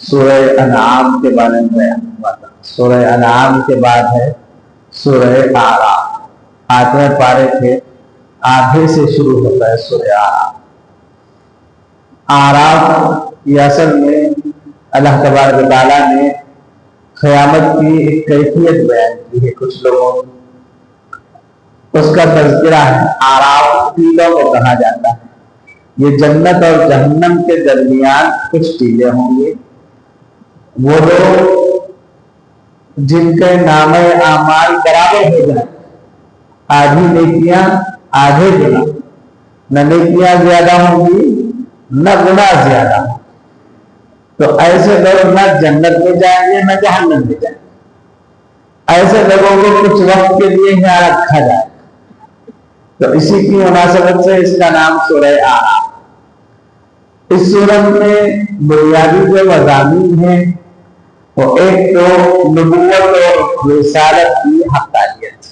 سورہ انعام کے بارے میں بیان ہوا تھا۔ سورہ انعام کے بعد ہے سورہ اعراف۔ 8ویں پارے کے آدھے سے شروع ہوتا ہے سورہ اعراف۔ اعراف یہ اصل میں اللہ تبارک و تعالیٰ نے قیامت کی ایک کیفیت بیان کی ہے کچھ لوگوں کو، اس کا تذکرہ ہے۔ اعراف ٹیلوں کو کہا جاتا ہے۔ یہ جنت اور جہنم کے درمیان کچھ ٹیلے ہوں گے۔ وہ لوگ جن کے نام اعمال برابر ہو جائیں، آدھی نیکیاں آدھے گنا، نہ نیکیاں زیادہ ہوں گی نہ گناہ زیادہ ہوں، تو ایسے لوگ نہ جنت میں جائیں گے نہ جہنم میں جائیں گے۔ ایسے لوگوں کو کچھ وقت کے لیے یہاں رکھا جائے، تو اسی کی مناسبت سے اس کا نام سورہ اعراف۔ اس سورت میں بنیادی جو مضامین ہیں وہ ایک تو نبوت اور رسالت کی حقانیت،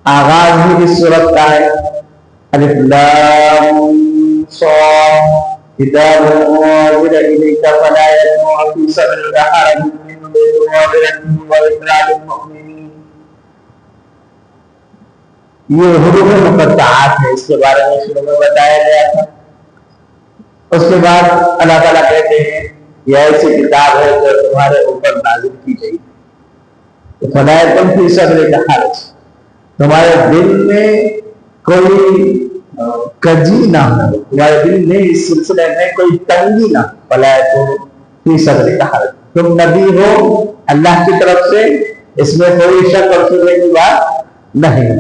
آغاز بھی اس سورت کا ہے۔ الف لام صاد کتاب انزل الیک فلا یکن فی صدرک حرج منہ لتنذر وذکریٰ للمؤمنین۔ یہ حروف مقطعات ہے، اس کے بارے میں شروع میں بتایا گیا تھا۔ اس کے بعد اللہ تعالیٰ کہتے ہیں یہ ایسی کتاب ہے جو تمہارے اوپر نازل کی گئی، فلا یکن فی صدرک حرج، تمہارے دل میں کوئی کجی نہ ہو، تمہارے دل میں اس سلسلے میں کوئی تنگی نہ ہو۔ فلا یکن فی صدرک حرج، تم نبی ہو اللہ کی طرف سے، اس میں کوئی شک اور شبہے کی بات نہیں۔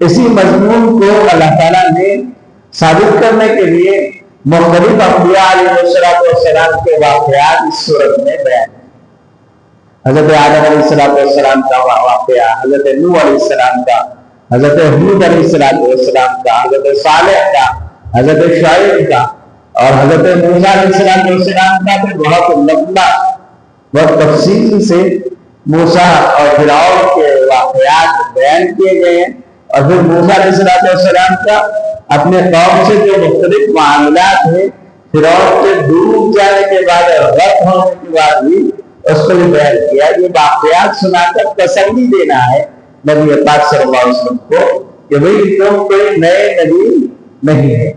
اسی مضمون کو اللہ تعالیٰ نے ثابت کرنے کے لیے مختلف انبیاء علیہ السلام کے واقعات اس صورت میں بیان ہیں۔ حضرت آدم علیہ السلام کا واقعہ، حضرت نوح علیہ السلام کا، حضرت ہود علیہ السلام کا، حضرت صالح کا، حضرت شعیب کا اور حضرت موسیٰ علیہ السلام کا، پھر بہت لمبا بہت تفصیل سے موسیٰ اور فرعون کے واقعات بیان کیے گئے ہیں۔ اور پھر موسیٰ علیہ السلام کا اپنے قوم سے جو مختلف معاملات ہیں، فرعون کے ڈوب جانے کے بعد، غرق ہونے کے بعد بھی اس کو بھی بیان کیا۔ یہ واقعات سنا کر تسلی دینا ہے نبی پاک صلی اللہ علیہ وسلم کو کہ بھئی تم کوئی نئے نبی نہیں ہے،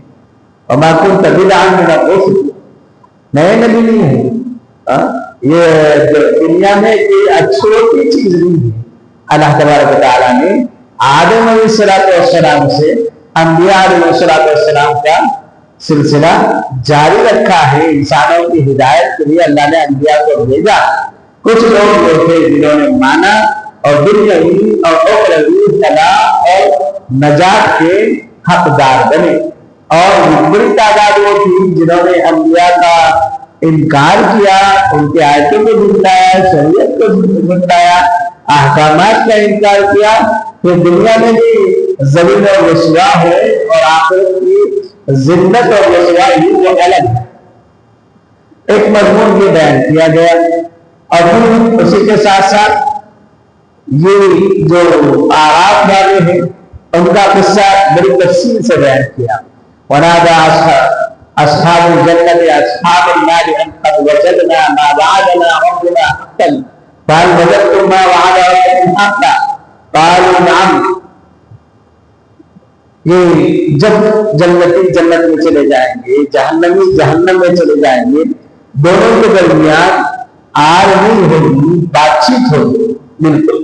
وما كنت بدعا من الرسل، نئے نبی نہیں ہے۔ یہ دنیا میں کوئی اچھی چیز نہیں ہے۔ اللہ تبارک و تعالیٰ نے آدم علیہ السلام سے انبیاء علیہ السلام کا سلسلہ جاری رکھا ہے۔ انسانوں کی ہدایت کے لیے اللہ نے انبیاء کو بھیجا۔ کچھ لوگ جو تھے جنہوں نے مانا اور دنیاوی اور اخروی فلاح اور نجات کے حقدار بنے، اور بڑی تعداد وہ تھی جنہوں نے انبیاء کا انکار کیا، ان کے آیتوں کو جھٹلایا، شریعت کو جھٹلایا، احکامات کا انکار کیا، پھر دنیا میں بھی ذلیل اور رسوا ہوئے، اور آخرت کی ذلت اور رسوائی وہ الگ ہے۔ ایک مضمون بھی بیان کیا گیا، اور پھر اسی کے ساتھ ساتھ یہ جو اعراف والے ہیں ان کا قصہ بڑی تفصیل سے بیان کیا۔ وَنَادَىٰ أَصْحَابُ الْجَنَّةِ أَصْحَابَ النَّارِ أَنْ قَدْ وَجَدْنَا مَا وَعَدَنَا رَبُّنَا حَقًّا فَهَلْ وَجَدْتُم مَّا وَعَدَ رَبُّكُمْ حَقًّا قَالُوا نَعَمْ۔ یہ جب جنتی جنت میں چلے جائیں گے، جہنمی جہنم میں چلے جائیں گے، دونوں کے درمیان آرمی ہوگی، بات چیت ہوگی، بالکل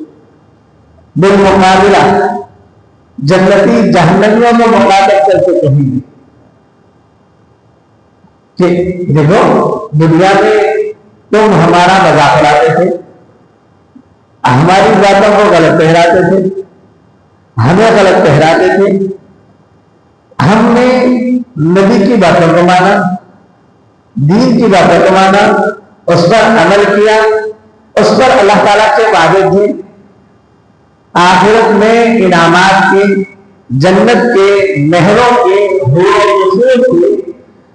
بالمقابلہ جنتی جہنمیوں میں مخاطب کر کے کہیں گے کہ دیکھو دنیا میں تم ہمارا مذاق اڑاتے تھے، ہماری باتوں کو غلط ٹھہراتے تھے، ہمیں غلط ٹھہراتے تھے، ہم نے نبی کی باتوں کو مانا، دین کی باتوں کو مانا، اس پر عمل کیا، اس پر اللہ تعالیٰ کے وعدے تھے، آخرت میں انعامات کے، جنت کے، نہروں کے، حور و قصور کے،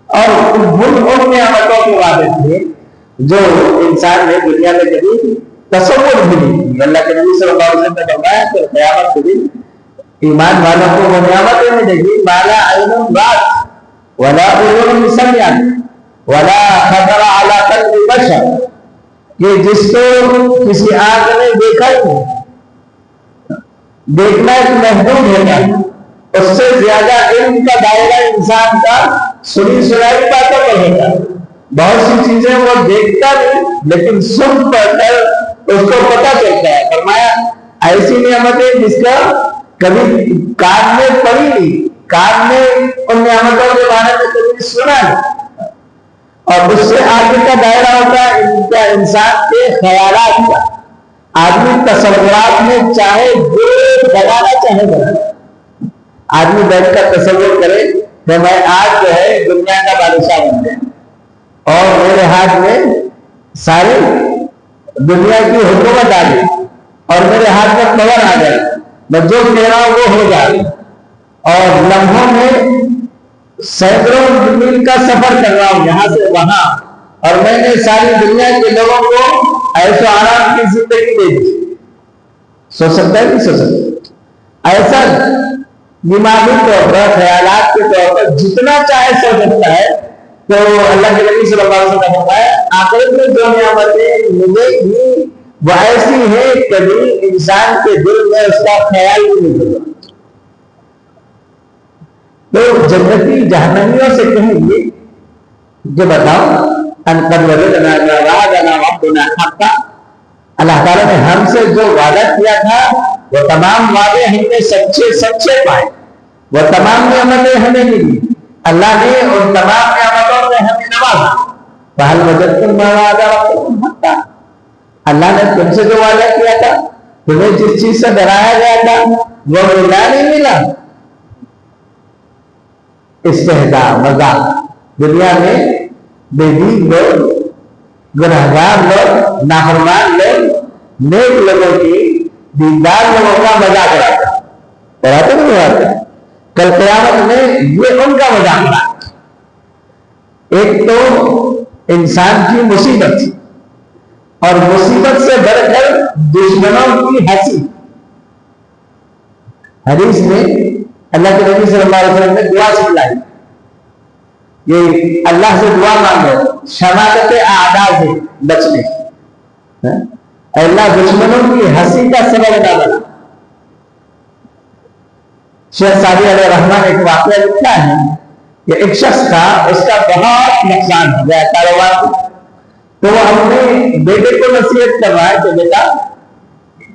اور ان نعمتوں کے وعدے تھے جو انسان نے دنیا میں کبھی تصور بھی نہیں کی۔ اللہ کے نبی صلی اللہ علیہ وسلم نے فرمایا کہ قیامت کے دن ایمان والوں کو وہ نعمتیں ملے گی ما لا عین رأت ولا اذن سمعت ولا خطر على قلب شخص کہ جس کو کسی آنکھ نے دیکھا ہی نہیں، دیکھنا ایک محدود ہوتا ہے، اس سے زیادہ علم کا دائرہ انسان کا سنی سنائی باتوں پر ہوتا ہے۔ بہت سی چیزیں وہ دیکھتا نہیں لیکن سن پڑھ کر اس کو پتہ چلتا ہے۔ فرمایا ایسی نعمتیں جس کا کبھی کان میں پڑی نہیں، کان نے ان نعمتوں کے بارے میں کبھی سنا نہیں، اور اس سے آگے کا دائرہ ہوتا ہے ان کا انسان کے خیالات کا۔ آدمی تصورات میں چاہے جو بنانا چاہے بنانا، آدمی بیٹھ کر تصور کرے کہ میں آج جو ہے دنیا کا بادشاہ بن گیا اور میرے ہاتھ میں ساری دنیا کی حکومت آ گئی اور میرے ہاتھ میں پاور آ گیا، میں جو کہہ رہا ہوں وہ ہو جائے، اور لمحوں میں سینکڑوں میل کا سفر کر رہا ہوں یہاں سے وہاں، اور میں نے ساری دنیا کے لوگوں کو ایسے آرام کی زندگی دے دی۔ سوچ سکتا ہے نہیں سوچ سکتا؟ ایسا دماغی طور پر خیالات کے طور پر جتنا چاہے سوچ سکتا ہے۔ تو اللہ کے نبی صلی اللہ علیہ وسلم نے فرمایا آخرت میں جو نعمتیں ملے گی وہ ایسی ہے کبھی انسان کے دل میں اس کا خیال بھی نہیں ہوگا۔ تو جنتی جہنمیوں سے کہیں گے جو بتاؤ ان قد وجدنا ما وعدنا ربنا حقا، اللہ تعالیٰ نے ہم سے جو وعدہ کیا تھا وہ تمام وعدے ہم نے سچے سچے پائے، وہ تمام نعمتیں ہمیں ملی، اللہ نے ان تمام نعمتوں میں ہمیں نوازا۔ فہل وجدتم ما وعد ربکم حقا، اللہ نے تم سے جو وعدہ کیا تھا، تمہیں جس چیز سے ڈرایا گیا تھا وہ ملا نہیں ملا؟ استہزاء مذاق، دنیا میں بے دین لوگ، گنہگار لوگ، نافرمان لوگ نیک لوگوں کی، دیندار لوگوں کا مذاق اڑاتے نہیں اڑاتے؟ کل قیامت میں یہ ان کا مذاق اڑاتے۔ ایک تو انسان کی مصیبت اور مصیبت سے بڑھ کر دشمنوں کی ہنسی۔ حدیث میں اللہ کے نبی صلی اللہ علیہ وسلم نے دعا سکھلائی، یہ اللہ سے دعا مانگو شماتت اعداء سے بچنے، اے اللہ دشمنوں کی ہنسی کا سبب نہ بنا۔ شیخ سعدی علیہ رحمٰن ایک واقعہ لکھتا ہے کہ ایک شخص تھا، اس کا بہت نقصان ہو گیا کاروبار کو، تو وہ اپنے بیٹے کو نصیحت کر رہا ہے کہ بیٹا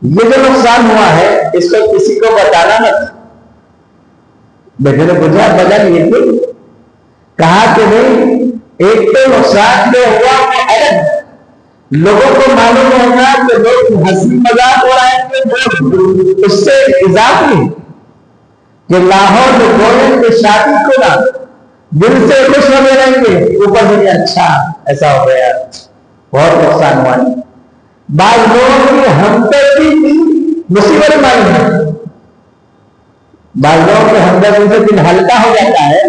یہ جو نقصان ہوا ہے اس کو کسی کو بتانا مت۔ بیٹے نے پوچھا وجہ یہ تھی؟ کہا کہ نہیں، ایک تو نقصان جو ہوا وہ الگ، لوگوں کو معلوم ہوگا کہ لوگ ہنسی مذاق اڑائیں گے، اس سے اضافی کہ لاہور میں گورنمنٹ کی شادی کو نا دل سے خوش ہونے رہیں گے، اوپر سے اچھا ایسا ہو گیا، بہت نقصان ہوا ہے۔ بعض لوگوں کی ہمدردی کی مصیبت معلوم ہے، بعض لوگوں کے ہمدردی سے دل ہلکا ہو جاتا ہے،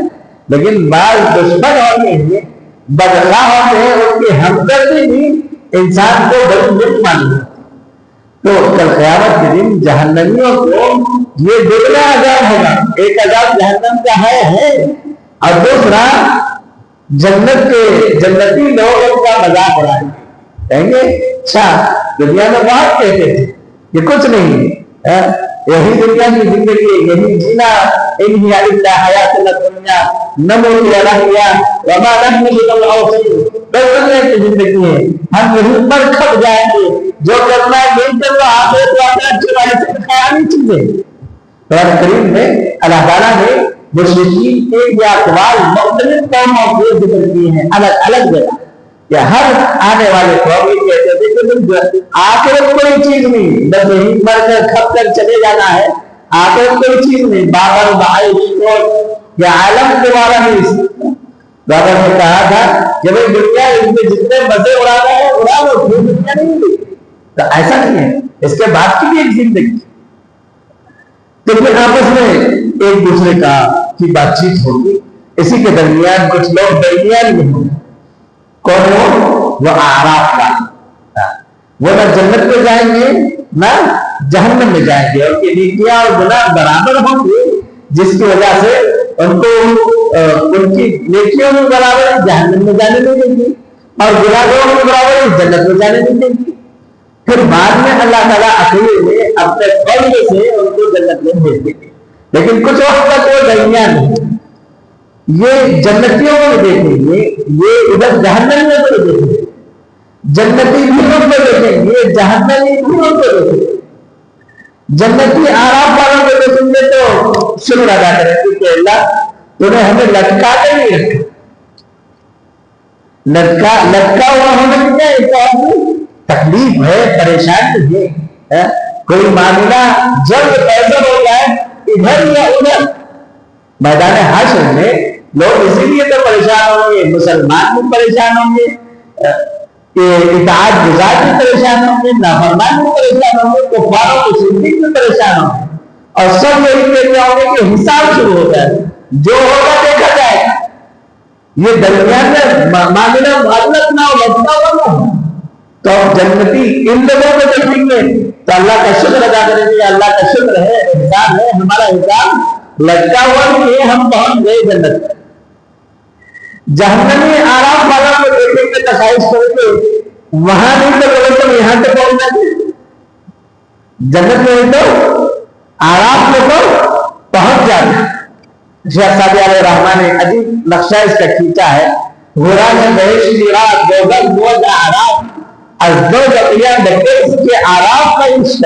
لیکن بعض دشمن ہوتے ہیں، بدخواہ ہوتے ہیں، ان کی ہمدردی بھی انسان کو بڑی مت معلوم ہے۔ تو کل قیامت کے دن جہنمیوں کو یہ دگنا عذاب ہوگا، ایک عذاب جہنم کا ہے اور دوسرا جنت کے جنتی لوگ ان کا مذاق اڑائیں گے، کہیں گے اچھا دنیا میں بہت کہتے تھے یہ کچھ نہیں ہے، یہی دنیا کی زندگی ہے، یہی جینا، ان ہی الا حیات الدنیا نموت ونحیا وما نحن بمبعوثین، بس دنیا کی زندگی ہے، ہم یہیں پر کھپ جائیں گے، جو کرنا ہے یہی کرنا، آخرت واقعہ چرائے سے خیالی چیزیں۔ قرآن کریم میں اللہ تعالیٰ نے مشرکین کے یہ اقوال مختلف قوموں کے ذکر کیے ہیں الگ الگ جگہ، کہ ہر آنے والے قوم یہ کہتے تھے کہ آخرت کوئی چیز نہیں، بس یہی مر کر کھپ کر چلے جانا ہے، آخرت کوئی چیز نہیں، باغر بھائی یہ عالم دوبارہ نہیں۔ بابا نے کہا تھا کہ بھائی دنیا اس میں جتنے مزے اڑانا ہے اڑا لو، دنیا نہیں ملی، تو ایسا نہیں ہے، اس کے بعد کی بھی ایک زندگی۔ تو پھر آپس میں ایک دوسرے کی بات چیت ہوگی، اسی کے درمیان کچھ لوگ درمیان میں ہوں، کون ہو؟ وہ اعراف کا، وہ نہ جنت میں جائیں گے نہ جہنم میں جائیں گے، اور کی نیکیاں اور گناہ برابر ہوں گے، جس کی وجہ سے ان کو ان کی نیکیوں میں برابر جہنم میں جانے نہیں دیں گے، اور گناہگاروں کے برابر جنت میں جانے نہیں دیں گے. پھر بعد میں اللہ تعالیٰ اکیلے میں اپنے فضل سے ان کو جنت میں بھیج دیں گے. لیکن کچھ وقت تک وہ درمیان نہیں. یہ جنتیوں کو دیکھیں گے, یہ ادھر جہنمیوں کو دیکھیں گے. جنتی بھی ان کو دیکھیں گے, جہنمی بھی ان کو دیکھیں گے. جنتی آرام والوں کو دیکھیں گے تو شکر ادا کریں گے کہ اللہ تو نے ہمیں لٹکا کے نہیں رکھا. لٹکا ہوا ہونے کی کیا ایک تکلیف ہے, پریشانی ہے. کوئی معاملہ جلد فیصل ہو جائے ادھر یا ادھر, میدان حشر میں لوگ اسی لیے تو پریشان ہوں گے, مسلمان بھی پریشان ہوں گے, اطاعت گزار بھی پریشان ہوں گے, نافرمان بھی پریشان ہوں گے, کفار و مشرکین بھی پریشان ہوں گے. اور سب یہی کہتے ہوں گے کہ حساب شروع ہوتا ہے, جو ہوگا دیکھا جائے گا. یہ درمیان میں معاملہ معلق نہ ہو, لگتا ہوا نہ ہو. تو جنتی ان لوگوں کو دیکھیں گے تو اللہ کا شکر ادا کریں گے. اللہ کا شکر ہے, احسان ہے, ہمارا احسان لگتا ہوا کہ ہم پہنچ گئے جنت میں. جہنمی آرام والوں کو دیکھیں گے, تخائش کریں گے, وہاں نہیں تو لوگوں کو یہاں تک پہنچ جاتے. جنت میں تو آرام کو تو پہنچ جاتے. شیخ سعدی علیہ الرحمن نے عجیب نقشہ اس کا کھینچا ہے. غران بہش رات دوغل موج آرام از دو بقیہ دکیس کے آرام کا انشت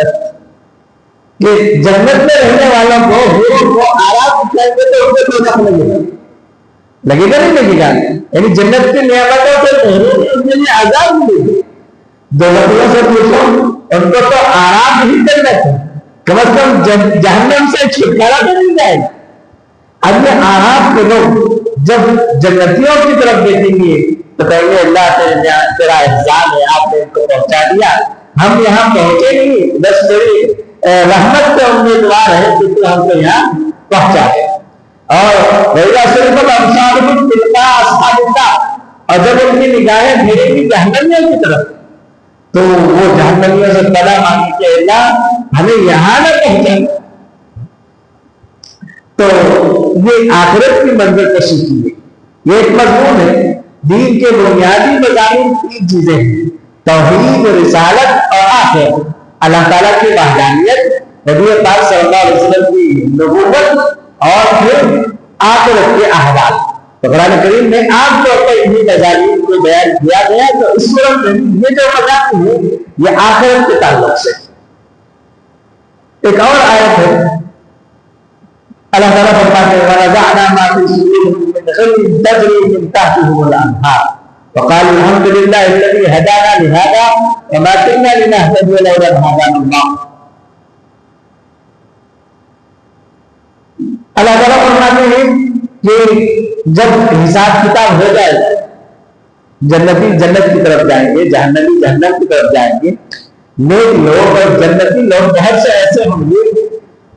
کہ جنت میں رہنے والوں کو آرام چاہیے تو ان کو دو لگے گا, لگے گا نہیں لگے گا. یعنی جنت کی نعمتوں سے محروم ان کے لیے عذاب ملے گی. دو لڑکیوں سے پوچھو ان کو تو آرام ہی جنت ہے, کم از کم جہنم سے چھٹکارا تو نہیں جائے گا. اب یہ آرام کے لوگ جب جنتیوں کی طرف دیکھیں گے تو کہیں گے اللہ تیرا احسان ہے, آپ نے ان کو پہنچا دیا, ہم یہاں پہنچے نہیں, بس میری رحمت کے امیدوار ہے کہ تو ہم کو یہاں پہنچا دے. اور ویلا صرف اور جب ان کی نگاہیں پھیریں گی جہنمیوں کی طرف تو وہ جہنمیوں سے پناہ مانگے کہ اللہ ہمیں یہاں نہ پہنچائے. تو یہ آخرت کی منظر کشی کی ہے. یہ ایک مضمون ہے. دین کے بنیادی مضامین تین چیزیں ہیں, توحید, رسالت اور آخرت. اللہ تعالیٰ کی وحدانیت, نبی پاک صلی اللہ علیہ وسلم کی نبوت, اور پھر آخرت کے احوال. تو قرآن کریم میں عام طور پر انہیں مضامین کو بیان کیا گیا. تو اس صورت میں یہ جو مضامین ہے یہ آخرت کے تعلق سے. ایک اور آیت ہے, اللہ تعالیٰ فرماتے ہیں وَنَزَعْنَا مَا فِي صُدُورِهِم مِّنْ غِلٍّ تَجْرِي مِن تَحْتِهِمُ الْأَنْهَارُ وَقَالُوا الْحَمْدُ لِلَّهِ الَّذِي هَدَانَا لِهَٰذَا وَمَا كُنَّا لِنَهْتَدِيَ لَوْلَا أَنْ هَدَانَا اللَّهُ. اللہ تعالیٰ فرماتے ہیں کہ جب حساب کتاب ہو جائے گا, جنتی جنت کی طرف جائیں گے, جہنمی جہنم کی طرف جائیں گے, نیک لوگ اور جنتی لوگ بہت سے ایسے ہوں گے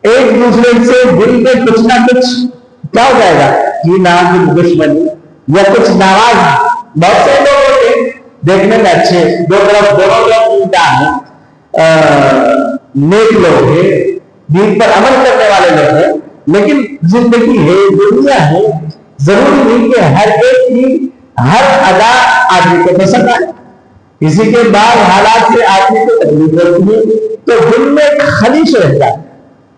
ایک دوسرے سے دل میں کچھ نہ کچھ کیا ہو جائے گا, یہ نام کی دشمنی یا کچھ ناراض. بہت سے لوگ ہوتے دیکھنے میں اچھے, دونوں طرف انسان ہیں, نیک لوگ ہیں, دین پر عمل کرنے والے لوگ ہیں, لیکن زندگی ہے, دنیا ہے, ضروری نہیں کہ ہر ایک کی ہر ادا آدمی کو پسند آئے. کسی کے بعد حالات سے آدمی کو تکلیف ہوتی ہے تو دل میں ایک خلیش رہتا ہے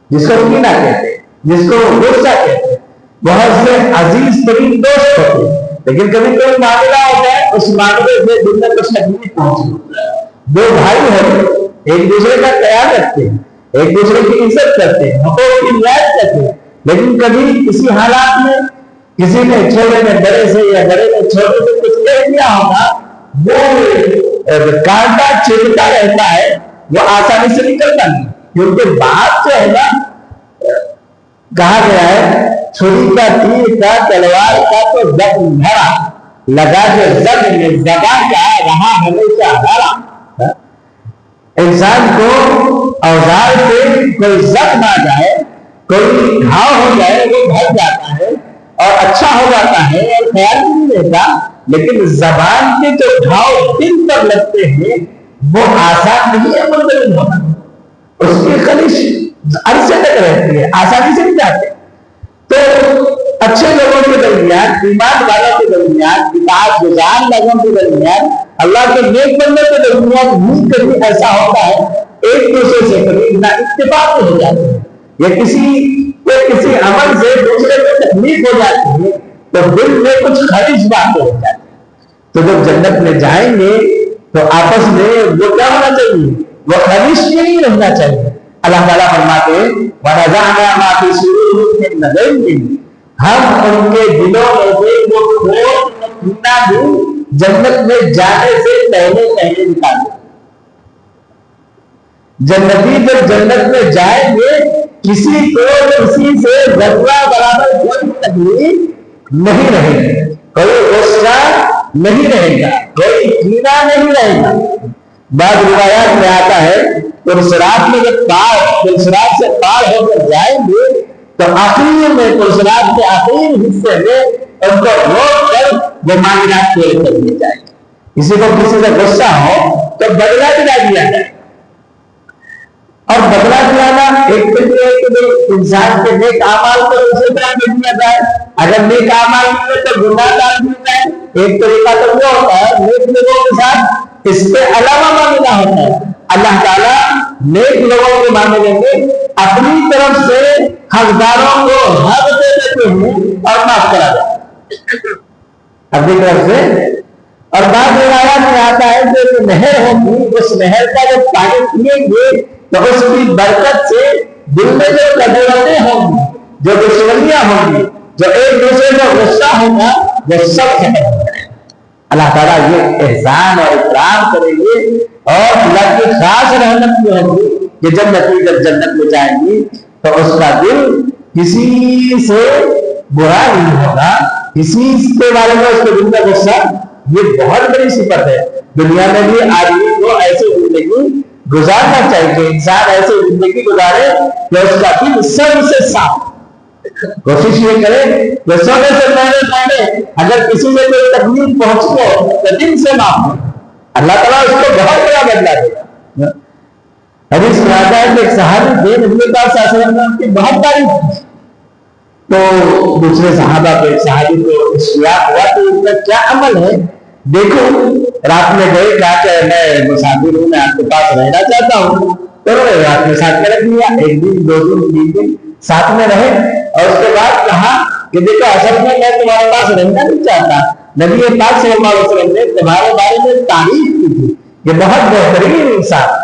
جس کو کینہ کہتے ہیں, جس کو غصہ کہتے ہیں. بہت سے عزیز ترین دوست ہوتے ہیں, لیکن کبھی کوئی معاملہ ہوتا ہے اس معاملے سے دل میں کچھ تکلیف پہنچتی ہے. دو بھائی ہوتے ایک دوسرے کا خیال رکھتے ہیں, ایک دوسرے کی عزت کرتے ہیں, حقوق کی رعایت کرتے ہیں, لیکن کبھی کسی حالات میں کسی نے چھوٹے میں بڑے سے یا بڑے میں چھوٹے سے کچھ کہہ دیا ہوگا, وہ کانٹا چھیڑتا رہتا ہے, وہ آسانی سے نکلتا نہیں. کیونکہ بات جو ہے نا, کہا گیا ہے چھری کا, تیر کا, تلوار کا تو زخم بھرا, لگا جو زخم میں زبان کا رہا ہمیشہ ہرا. انسان کو اوزار سے کوئی زخم آ جائے, کوئی گھاؤ ہو جائے, وہ بھر جاتا ہے اور اچھا ہو جاتا ہے اور خیال نہیں رہتا. لیکن زبان کے جو گھاؤ دل پر لگتے ہیں وہ آسان نہیں ہے منتقل ہونا. اس کی خلیش عرصے تک رہتی ہے, آسانی سے نہیں جاتے. تو اچھے لوگوں کے درمیان، ایمان والوں کے درمیان، اطاعت گزار لوگوں کے درمیان، اللہ کے نیک بندوں کے درمیان بھی کبھی ایسا ہوتا ہے ایک دوسرے سے کبھی نہ اتفاق ہو جاتے ہیں یا کسی عمل سے دوسرے کو تکلیف ہو جاتی ہے تو دل میں کچھ خرش باتیں ہو جاتی ہیں۔ تو جب جنت میں جائیں گے تو آپس میں وہ کیا ہونا چاہیے؟ وہ خرش نہیں رہنا چاہیے۔ اللہ تعالیٰ فرماتے ہیں وَنَزَعْنَا مَا فِي صُدُورِهِم مِّن غِلٍّ، ہم ان کے دلوں میں سے وہ کھوٹ کینہ بھی جنت میں جانے سے پہلے نکالیں۔ جنتی جب جنت میں جائیں گے کسی کو کسی سے ذرہ برابر کوئی تکلیف نہیں رہے گی، کوئی غصہ نہیں رہے گا، کوئی کینہ نہیں رہے گا۔ بعض روایات میں آتا ہے پرسرات میں جب پرسرات سے پار ہو کر جائیں گے تو آخر میں پرسرات کے آخری حصے میں ان کو روک کر وہ معاملات پورے کر دیے جائیں گے۔ کسی کو کسی سے غصہ ہو تو بدلہ دلا دیا جائے، اور بدلہ دلانا ایک طریقے کہ انسان کے نیک اعمال کو اسے طرح کر دیا جائے، اگر نیک اعمال ملے تو گناہ ڈال دیا جائے۔ ایک طریقہ تو وہ ہوتا ہے نیک لوگوں کے ساتھ اس کے علاوہ معاملہ ہوتا ہے، اللہ تعالیٰ نیک لوگوں کے معاملے میں اپنی طرف سے حقداروں کو حق دے دیتے ہیں اور معاف کرا دیتے ہیں اپنی طرف سے۔ اور بعض روایات میں آتا ہے کہ جو نہر ہوگی اس نہر کا جب پانی پیئیں گے تو اس کی برکت سے دل میں جو کدورتیں ہوں گی، جو دشمنیاں ہوں گی، جو ایک دوسرے کا غصہ ہوگا وہ سب ختم ہو جائے گا۔ اللہ تعالیٰ یہ احسان اور اکرام کریں گے، اور اللہ کی خاص رحمت یہ ہوگی کہ جب نتیجہ جنت میں جائیں گی تو اس کا دل کسی سے برا نہیں ہوگا، کسی کے بارے میں اس کے دل کا غصہ۔ یہ بہت بڑی صفت ہے، دنیا میں بھی آدمی کو ایسی زندگی گزارنا چاہیے کہ انسان ایسے زندگی گزارے کہ اس کا دل سب سے صاف۔ کوشش یہ کرے کہ سونے سے پہلے اگر کسی سے کوئی تکلیف پہنچ ہو تو دل سے معاف کرے، اللہ تعالیٰ اس کو بہت بڑا بدلہ دے گا۔ حدیث میں آتا ہے کہ ایک صحابی تھے، نبی پاک صلی اللہ علیہ وسلم نے ان کی بہت تعریف کی تو دوسرے صحابہ کو ایک صحابی کو اشتیاق ہوا کہ اس کا کیا عمل ہے، دیکھو رات میں گئے کہا کہ میں مسافر ہوں، میں آپ کے پاس رہنا چاہتا ہوں، تو رات میں ساتھ میں رکھ لیا، ایک دن دو دن تین دن ساتھ میں رہے، اور اس کے بعد کہا کہ دیکھو اصل میں تمہارے پاس رہنا نہیں چاہتا، نبی پاک صلی اللہ علیہ وسلم نے تمہارے بارے میں تعریف کی تھی کہ بہت بہترین انسان،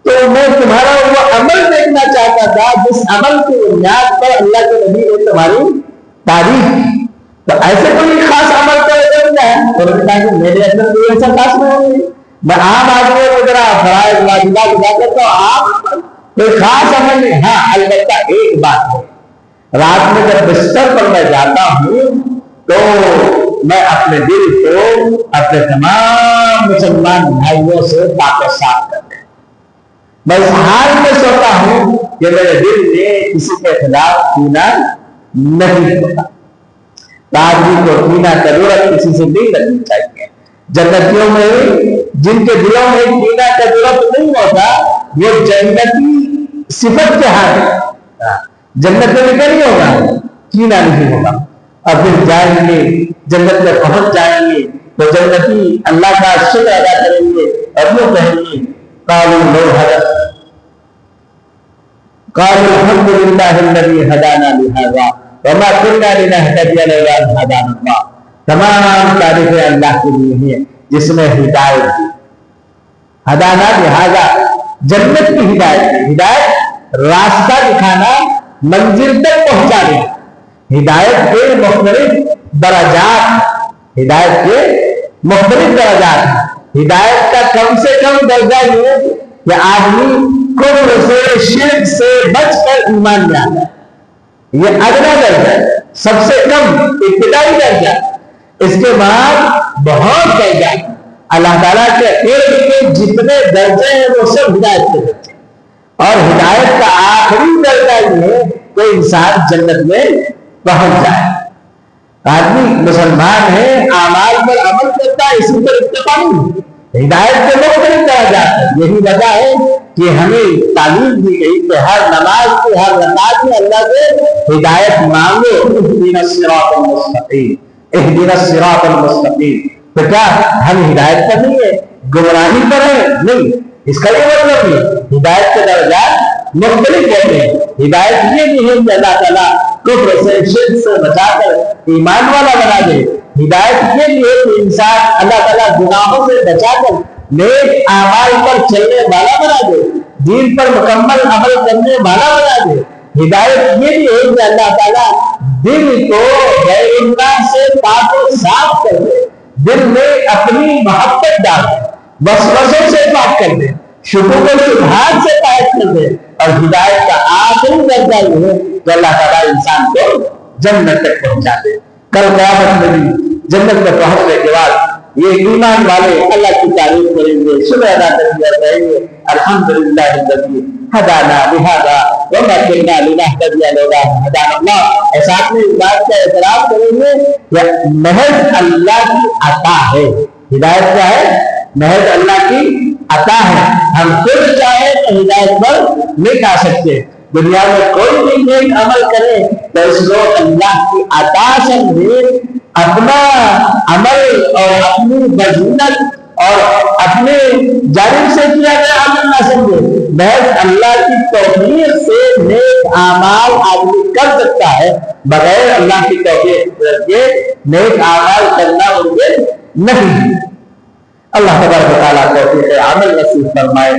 تو میں تمہارا وہ عمل دیکھنا چاہتا تھا جس عمل کی بنیاد پر اللہ کے نبی نے تمہاری تعریف کی، تو ایسے کوئی خاص عمل تو ہے، اور کہا کہ میرے اندر کوئی ایسا خاص نہیں ہے، میں عام آدمی کو ذرا فرائض واجبات ادا کرتا ہوں، آپ کوئی خاص عمل نہیں۔ ہاں البتہ ایک بات ہے، رات میں جب بستر پر میں جاتا ہوں تو میں اپنے دل کو اپنے تمام مسلمان بھائیوں سے پاک و صاف کر دیں، میں اس حال میں سوتا ہوں کہ میرے دل میں کسی کے خلاف کینہ نہیں ہوتا۔ آدمی کو کینہ کا ضرورت کسی سے نہیں رکھنی چاہیے۔ جنتیوں میں جن کے دلوں میں کینہ کا ضرورت نہیں ہوتا وہ جنتی صفت کے حال ہے، جنت میں نہیں ہوگا، کینہ نہیں ہوگا، اور پھر جائیں گے جنت میں پہنچ جائیں گے تو جنتی اللہ کا شکر ادا کریں گے اور وہ کہیں گے قالوا الحمد للہ الذی ہدانا لہذا وما كنا لنهتدي لولا ان هدانا الله۔ تمام تعریفیں اللہ کے لیے ہیں جس نے ہدایت دی، ہدانا لہذا جنت کی ہدایت، ہدایت راستہ دکھانا، منزل تک پہنچانا، ہدایت کے مختلف درجات، ہدایت کے مختلف درجات، ہدایت کا کم سے کم درجہ یہ کہ آدمی کفر سے شرک سے بچ کر ایمان میں آتا ہے، یہ ادنا درجہ، سب سے کم ابتدائی درجہ، اس کے بعد بہت درجہ۔ اللہ تعالیٰ کے علم کے جتنے درجے ہیں وہ سب ہدایت کے درجے، اور ہدایت کا آخری درجہ یہ ہے کہ انسان جنت میں پہنچ جائے۔ آدمی مسلمان ہے، اعمال پر عمل کرتا ہے، اسی پر اکتفا نہیں، ہدایت کے مختلف درجات ہیں. یہی وجہ ہے کہ ہمیں تعلیم دی گئی کہ ہر نماز کی ہر رکعت میں اللہ سے ہدایت مانگو. اهدنا الصراط المستقیم، اهدنا الصراط المستقیم. تو کیا ہم ہدایت پر نہیں ہے، گمراہی پر ہے؟ نہیں، اس کا یہ مطلب نہیں. ہدایت کے درجات مختلف ہوتے ہیں. ہدایت یہ نہیں ہے کہ اللہ تعالیٰ کفر سے شرک سے بچا کر ایمان والا بنا دے. ہدایت یہ نہیں ہے کہ انسان اللہ تعالیٰ گناہوں سے بچا کر نیک اعمال پر چلنے والا بنا دے، دین پر مکمل عمل کرنے والا بنا دے. ہدایت یہ نہیں ہے کہ اللہ تعالیٰ دل کو غیر اللہ سے پاک و صاف کر دے، دل میں اپنی محبت ڈال دے، وسوسوں سے پاک کر دے، شکوک و شبہات سے پاک کر دے. اور ہدایت کا آخری درجہ یہ ہے کہ اللہ تعالیٰ انسان کو جنت تک پہنچا دے. کل قیامت میں بھی جنت میں پہنچنے کے بعد یہ ایمان والے اللہ کی تعریف کریں گے، شکر ادا کریں گے، کہیں گے الحمدللہ الذی ہدانا لہذا وما کنا لنہتدی لولا ان ہدانا اللہ. اور ساتھ میں اس بات کا اعتراف کریں گے کہ محض اللہ کی عطا ہے. ہدایت کیا ہے؟ محض اللہ کی عطا ہے. ہم خود چاہیں تو ہدایت پر نہیں آ سکتے. دنیا میں کوئی بھی نیک عمل کرے تو اس کو اللہ کی عطا سمجھے، اپنا عمل اور اپنی بزنت اور اپنے جانب سے کیا گیا عمل نہ سمجھے. محض اللہ کی توفیق سے نیک اعمال آدمی کر سکتا ہے، بغیر اللہ کی توفیق کے نیک اعمال کرنا ممکن نہیں. اللہ تبارک و تعالیٰ توفیق عمل نصیب فرمائے.